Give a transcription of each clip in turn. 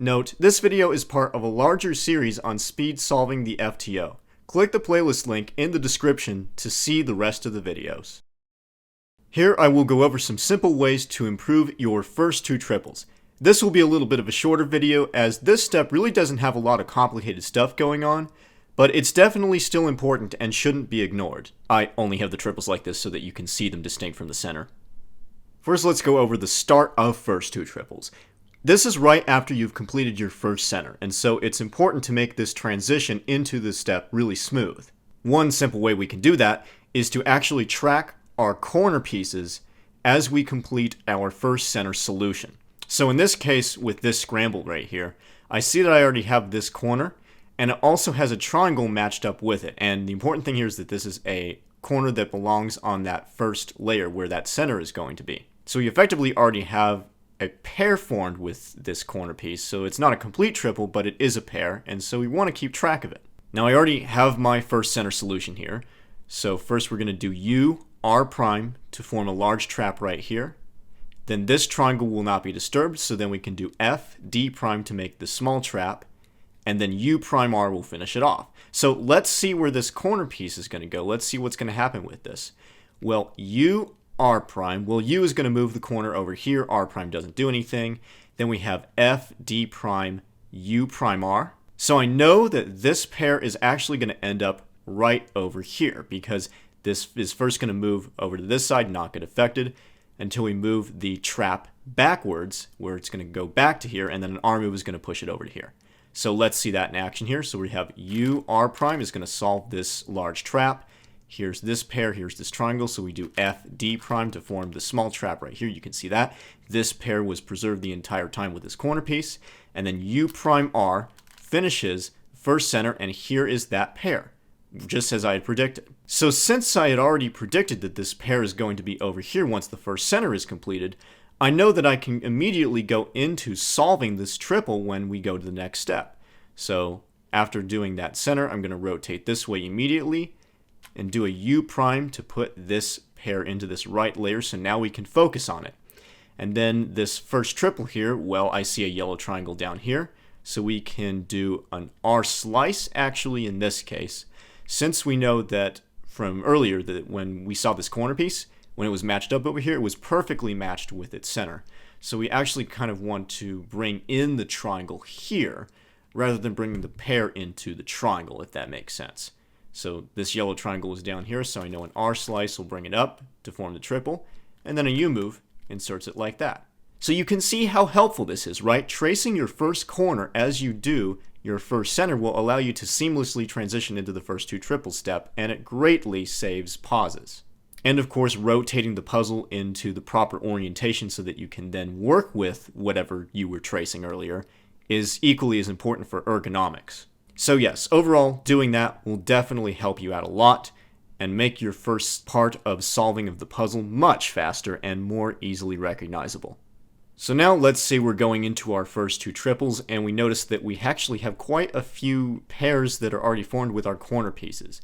Note, this video is part of a larger series on speed solving the FTO. Click the playlist link in the description to see the rest of the videos. Here I will go over some simple ways to improve your first two triples. This will be a little bit of a shorter video as this step really doesn't have a lot of complicated stuff going on, but it's definitely still important and shouldn't be ignored. I only have the triples like this so that you can see them distinct from the center. First, let's go over the start of first two triples. This is right after you've completed your first center, and so it's important to make this transition into this step really smooth. One simple way we can do that is to actually track our corner pieces as we complete our first center solution. So in this case, with this scramble right here, I see that I already have this corner, and it also has a triangle matched up with it. And the important thing here is that this is a corner that belongs on that first layer where that center is going to be. So you effectively already have a pair formed with this corner piece, so it's not a complete triple, but it is a pair, and so we want to keep track of it. Now I already have my first center solution here, so first we're going to do U, R prime to form a large trap right here. Then this triangle will not be disturbed, so then we can do F, D prime to make the small trap, and then U prime R will finish it off. So let's see where this corner piece is going to go. Let's see what's going to happen with this. Well, U, R prime, well, U is going to move the corner over here, R prime doesn't do anything. Then we have F, D prime, U prime R. So I know that this pair is actually going to end up right over here because this is first going to move over to this side, not get affected, until we move the trap backwards, where it's going to go back to here, and then an R move is going to push it over to here. So let's see that in action here. So we have U, R prime is going to solve this large trap. Here's this pair, here's this triangle, so we do F, D prime to form the small trap right here. You can see that. This pair was preserved the entire time with this corner piece. And then U prime R finishes first center, and here is that pair, just as I had predicted. So since I had already predicted that this pair is going to be over here once the first center is completed, I know that I can immediately go into solving this triple when we go to the next step. So after doing that center, I'm going to rotate this way immediately and do a U prime to put this pair into this right layer, so now we can focus on it. And then this first triple here, well, I see a yellow triangle down here, so we can do an R slice actually in this case, since we know that from earlier that when we saw this corner piece, when it was matched up over here, it was perfectly matched with its center. So we actually kind of want to bring in the triangle here rather than bringing the pair into the triangle, if that makes sense. So this yellow triangle is down here, so I know an R slice will bring it up to form the triple, and then a U move inserts it like that. So you can see how helpful this is, right? Tracing your first corner as you do your first center will allow you to seamlessly transition into the first two triple step, and it greatly saves pauses. And of course, rotating the puzzle into the proper orientation so that you can then work with whatever you were tracing earlier is equally as important for ergonomics. So yes, overall, doing that will definitely help you out a lot and make your first part of solving of the puzzle much faster and more easily recognizable. So now let's say we're going into our first two triples and we notice that we actually have quite a few pairs that are already formed with our corner pieces.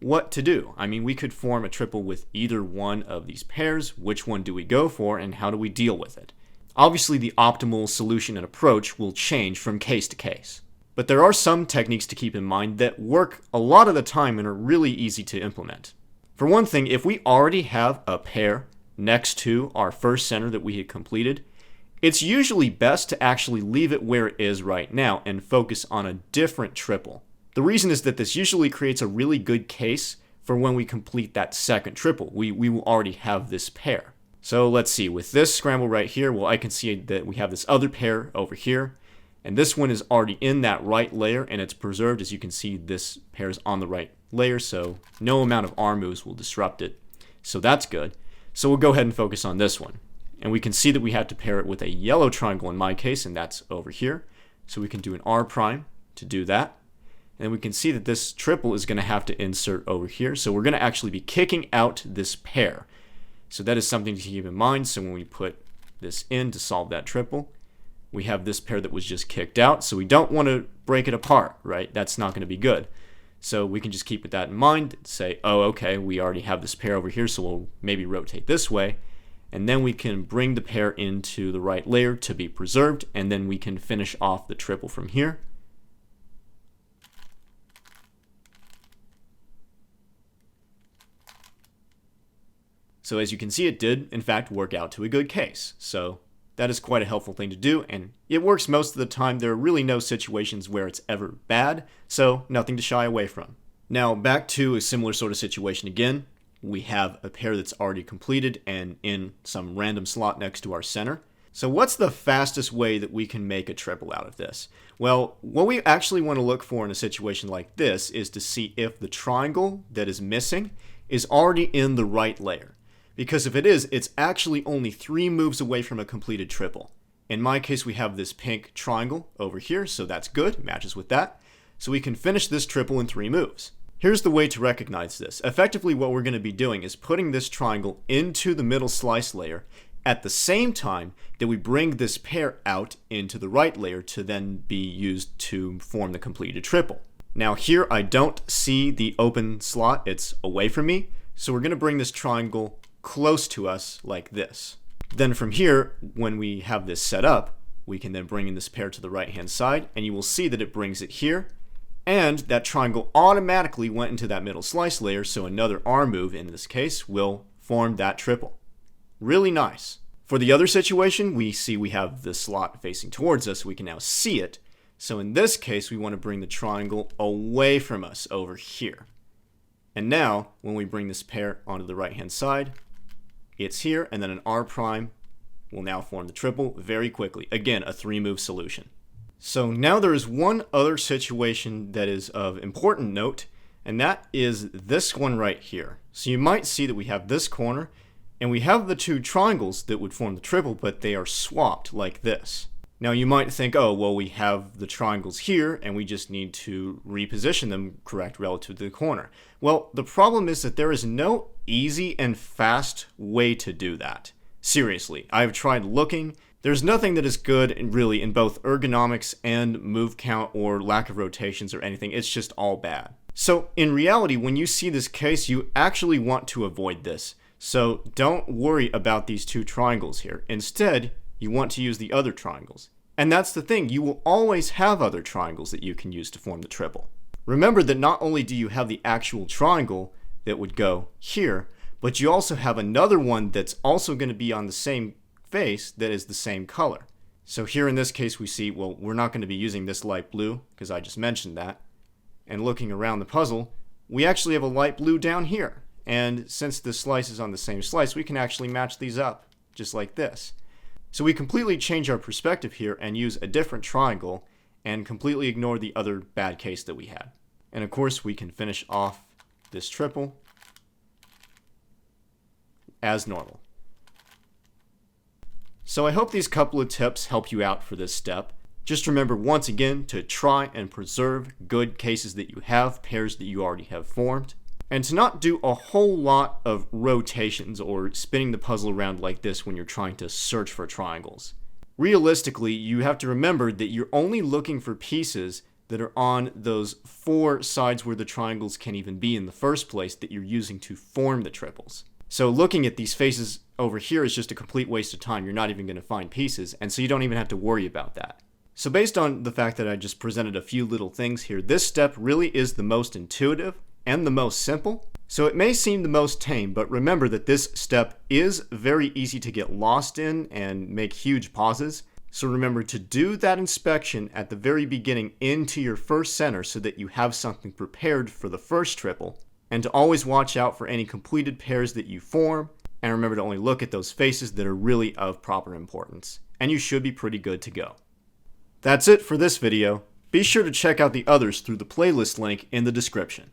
What to do? I mean, we could form a triple with either one of these pairs. Which one do we go for and how do we deal with it? Obviously, the optimal solution and approach will change from case to case. But there are some techniques to keep in mind that work a lot of the time and are really easy to implement. For one thing, if we already have a pair next to our first center that we had completed, it's usually best to actually leave it where it is right now and focus on a different triple. The reason is that this usually creates a really good case for when we complete that second triple. We will already have this pair. So let's see, with this scramble right here, well, I can see that we have this other pair over here. And this one is already in that right layer, and it's preserved. As you can see, this pair is on the right layer, so no amount of R moves will disrupt it. So that's good. So we'll go ahead and focus on this one. And we can see that we have to pair it with a yellow triangle in my case, and that's over here. So we can do an R prime to do that. And we can see that this triple is going to have to insert over here. So we're going to actually be kicking out this pair. So that is something to keep in mind. So when we put this in to solve that triple, we have this pair that was just kicked out, so we don't want to break it apart, right? That's not going to be good. So we can just keep that in mind, say, oh, okay, we already have this pair over here, so we'll maybe rotate this way. and then we can bring the pair into the right layer to be preserved, and then we can finish off the triple from here. So as you can see, it did in fact work out to a good case. So that is quite a helpful thing to do, and it works most of the time. There are really no situations where it's ever bad, so nothing to shy away from. Now back to a similar sort of situation again. We have a pair that's already completed and in some random slot next to our center. So what's the fastest way that we can make a triple out of this? Well, what we actually want to look for in a situation like this is to see if the triangle that is missing is already in the right layer. Because if it is, it's actually only 3 moves away from a completed triple. In my case, we have this pink triangle over here, so that's good, matches with that. So we can finish this triple in 3 moves. Here's the way to recognize this. Effectively, what we're going to be doing is putting this triangle into the middle slice layer at the same time that we bring this pair out into the right layer to then be used to form the completed triple. Now here, I don't see the open slot, it's away from me, so we're going to bring this triangle close to us like this. Then from here, when we have this set up, we can then bring in this pair to the right hand side, and you will see that it brings it here, and that triangle automatically went into that middle slice layer, so another arm move in this case will form that triple. Really nice. For the other situation, we see we have the slot facing towards us, we can now see it. So in this case, we want to bring the triangle away from us over here. And now, when we bring this pair onto the right hand side, it's here, and then an R prime will now form the triple very quickly. Again, a 3-move solution. So now there is one other situation that is of important note, and that is this one right here. So you might see that we have this corner, and we have the 2 triangles that would form the triple, but they are swapped like this. Now you might think, oh, well, we have the triangles here, and we just need to reposition them correct relative to the corner. Well, the problem is that there is no easy and fast way to do that. Seriously, I've tried looking. There's nothing that is good really in both ergonomics and move count or lack of rotations or anything. It's just all bad. So in reality, when you see this case, you actually want to avoid this. So don't worry about these 2 triangles here. Instead, you want to use the other triangles. And that's the thing, you will always have other triangles that you can use to form the triple. Remember that not only do you have the actual triangle that would go here, but you also have another one that's also going to be on the same face that is the same color. So here in this case we see, well, we're not going to be using this light blue because I just mentioned that. And looking around the puzzle, we actually have a light blue down here. And since this slice is on the same slice, we can actually match these up just like this. So we completely change our perspective here and use a different triangle and completely ignore the other bad case that we had. And of course we can finish off this triple as normal. So I hope these couple of tips help you out for this step. Just remember once again to try and preserve good cases that you have, pairs that you already have formed, and to not do a whole lot of rotations or spinning the puzzle around like this when you're trying to search for triangles. Realistically, you have to remember that you're only looking for pieces that are on those 4 sides where the triangles can even be in the first place that you're using to form the triples. So looking at these faces over here is just a complete waste of time. You're not even going to find pieces, and so you don't even have to worry about that. So based on the fact that I just presented a few little things here, this step really is the most intuitive and the most simple. So it may seem the most tame, but remember that this step is very easy to get lost in and make huge pauses. So remember to do that inspection at the very beginning into your first center so that you have something prepared for the first triple, and to always watch out for any completed pairs that you form, and remember to only look at those faces that are really of proper importance, and you should be pretty good to go. That's it for this video. Be sure to check out the others through the playlist link in the description.